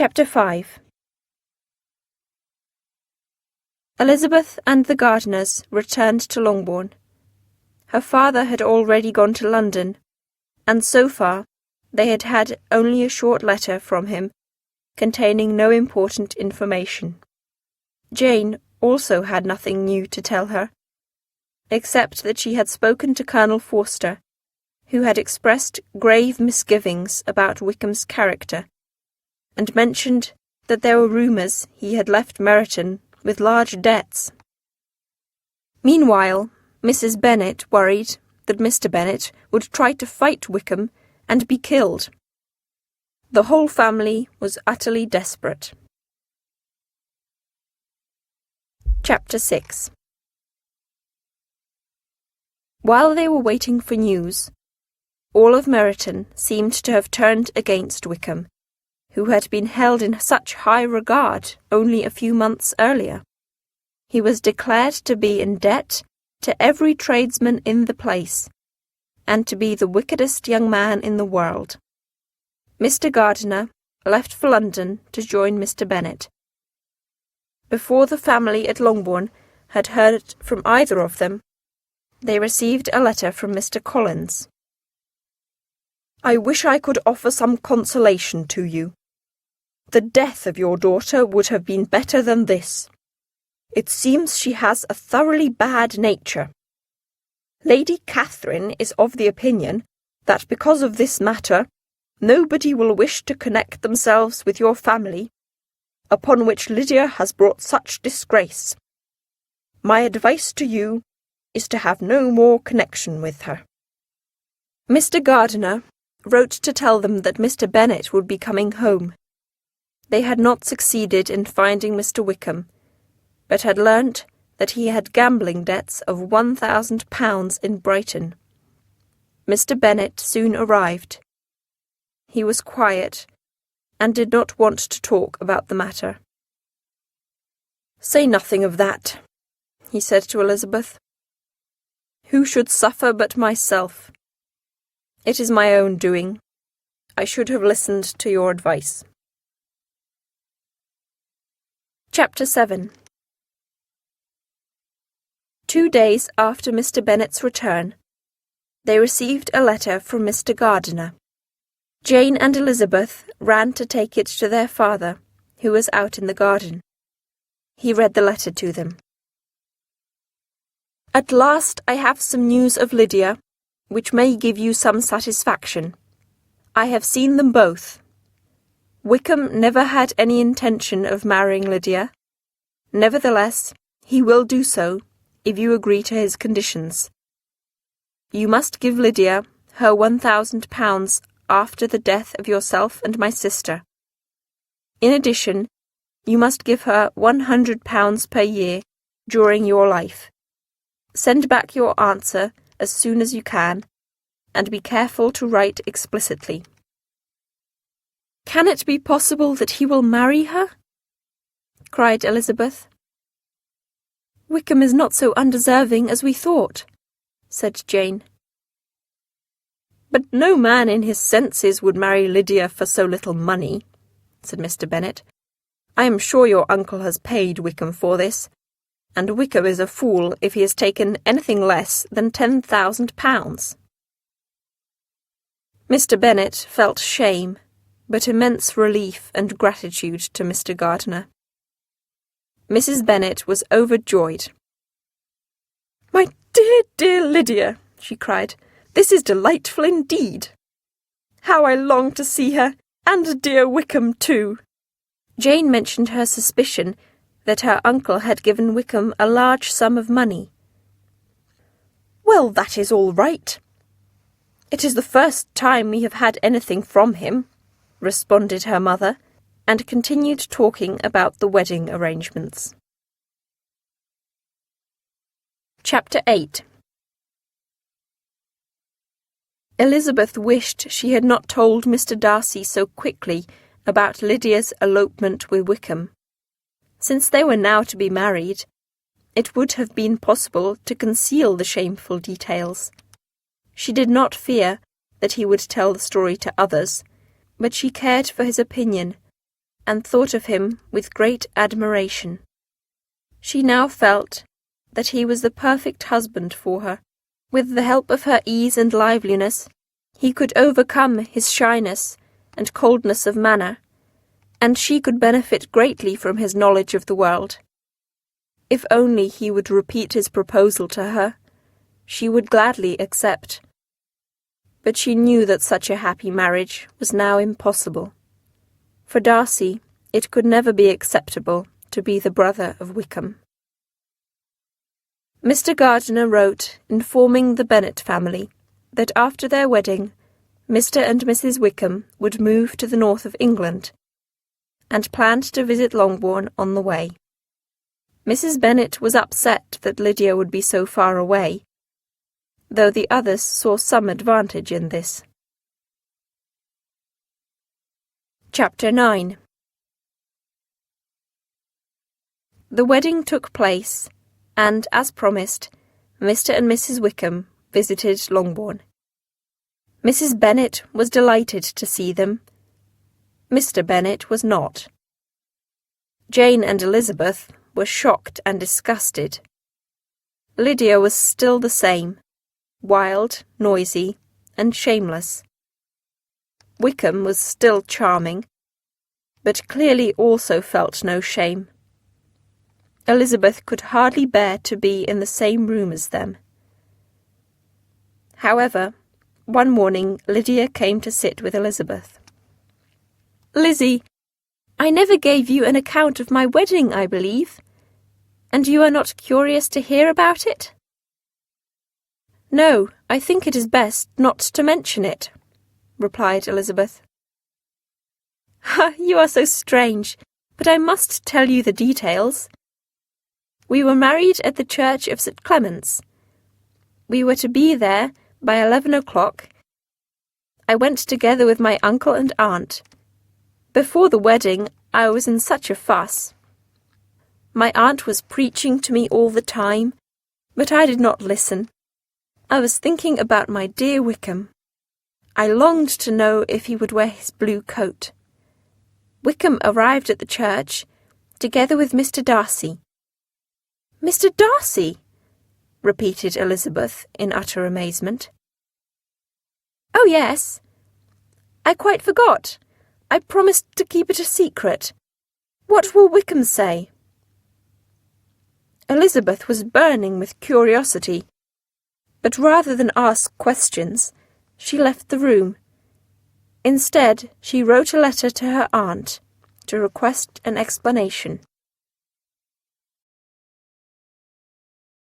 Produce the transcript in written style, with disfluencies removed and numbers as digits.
Chapter 5. Elizabeth and the Gardiners returned to Longbourn. Her father had already gone to London, and so far they had had only a short letter from him containing no important information. Jane also had nothing new to tell her, except that she had spoken to Colonel Forster, who had expressed grave misgivings about Wickham's character, and mentioned that there were rumours he had left Meryton with large debts. Meanwhile, Mrs. Bennet worried that Mr. Bennet would try to fight Wickham and be killed. The whole family was utterly desperate. Chapter 6. While they were waiting for news, all of Meryton seemed to have turned against Wickham, who had been held in such high regard only a few months earlier. He was declared to be in debt to every tradesman in the place, and to be the wickedest young man in the world. Mr. Gardiner left for London to join Mr. Bennet. Before the family at Longbourn had heard from either of them, they received a letter from Mr. Collins. "I wish I could offer some consolation to you. The death of your daughter would have been better than this. It seems she has a thoroughly bad nature. Lady Catherine is of the opinion that because of this matter, nobody will wish to connect themselves with your family, upon which Lydia has brought such disgrace. My advice to you is to have no more connection with her." Mr. Gardiner wrote to tell them that Mr. Bennet would be coming home. They had not succeeded in finding Mr. Wickham, but had learnt that he had gambling debts of £1,000 in Brighton. Mr. Bennet soon arrived. He was quiet, and did not want to talk about the matter. "Say nothing of that," he said to Elizabeth. "Who should suffer but myself? It is my own doing. I should have listened to your advice." Chapter 7. 2 days after Mr. Bennet's return, they received a letter from Mr. Gardiner. Jane and Elizabeth ran to take it to their father, who was out in the garden. He read the letter to them. "At last I have some news of Lydia, which may give you some satisfaction. I have seen them both. Wickham never had any intention of marrying Lydia. Nevertheless, he will do so if you agree to his conditions. You must give Lydia her £1,000 after the death of yourself and my sister. In addition, you must give her £100 per year during your life. Send back your answer as soon as you can, and be careful to write explicitly." "Can it be possible that he will marry her?" cried Elizabeth. "Wickham is not so undeserving as we thought," said Jane. "But no man in his senses would marry Lydia for so little money," said Mr. Bennet. "I am sure your uncle has paid Wickham for this, and Wickham is a fool if he has taken anything less than £10,000. Mr. Bennet felt shame, but immense relief and gratitude to Mr. Gardiner. Mrs. Bennet was overjoyed. "My dear, dear Lydia," she cried, "this is delightful indeed. How I long to see her, and dear Wickham too." Jane mentioned her suspicion that her uncle had given Wickham a large sum of money. "Well, that is all right. It is the first time we have had anything from him," responded her mother, and continued talking about the wedding arrangements. Chapter 8. Elizabeth wished she had not told Mr. Darcy so quickly about Lydia's elopement with Wickham. Since they were now to be married, it would have been possible to conceal the shameful details. She did not fear that he would tell the story to others, but she cared for his opinion, and thought of him with great admiration. She now felt that he was the perfect husband for her. With the help of her ease and liveliness, he could overcome his shyness and coldness of manner, and she could benefit greatly from his knowledge of the world. If only he would repeat his proposal to her, she would gladly accept. But she knew that such a happy marriage was now impossible. For Darcy, it could never be acceptable to be the brother of Wickham. Mr. Gardiner wrote informing the Bennet family that after their wedding, Mr. and Mrs. Wickham would move to the north of England, and planned to visit Longbourn on the way. Mrs. Bennet was upset that Lydia would be so far away, though the others saw some advantage in this. Chapter 9. The wedding took place, and, as promised, Mr. and Mrs. Wickham visited Longbourn. Mrs. Bennet was delighted to see them. Mr. Bennet was not. Jane and Elizabeth were shocked and disgusted. Lydia was still the same, wild, noisy, and shameless. Wickham was still charming, but clearly also felt no shame. Elizabeth could hardly bear to be in the same room as them. However, one morning Lydia came to sit with Elizabeth. "Lizzie, I never gave you an account of my wedding, I believe, and you are not curious to hear about it?" "No, I think it is best not to mention it," replied Elizabeth. "You are so strange, but I must tell you the details. We were married at the church of St. Clement's. We were to be there by 11 o'clock. I went together with my uncle and aunt. Before the wedding, I was in such a fuss. My aunt was preaching to me all the time, but I did not listen. I was thinking about my dear Wickham. I longed to know if he would wear his blue coat. Wickham arrived at the church, together with Mr. Darcy." "Mr. Darcy?" repeated Elizabeth in utter amazement. "Oh, yes. I quite forgot. I promised to keep it a secret. What will Wickham say?" Elizabeth was burning with curiosity, but rather than ask questions, she left the room. Instead, she wrote a letter to her aunt to request an explanation.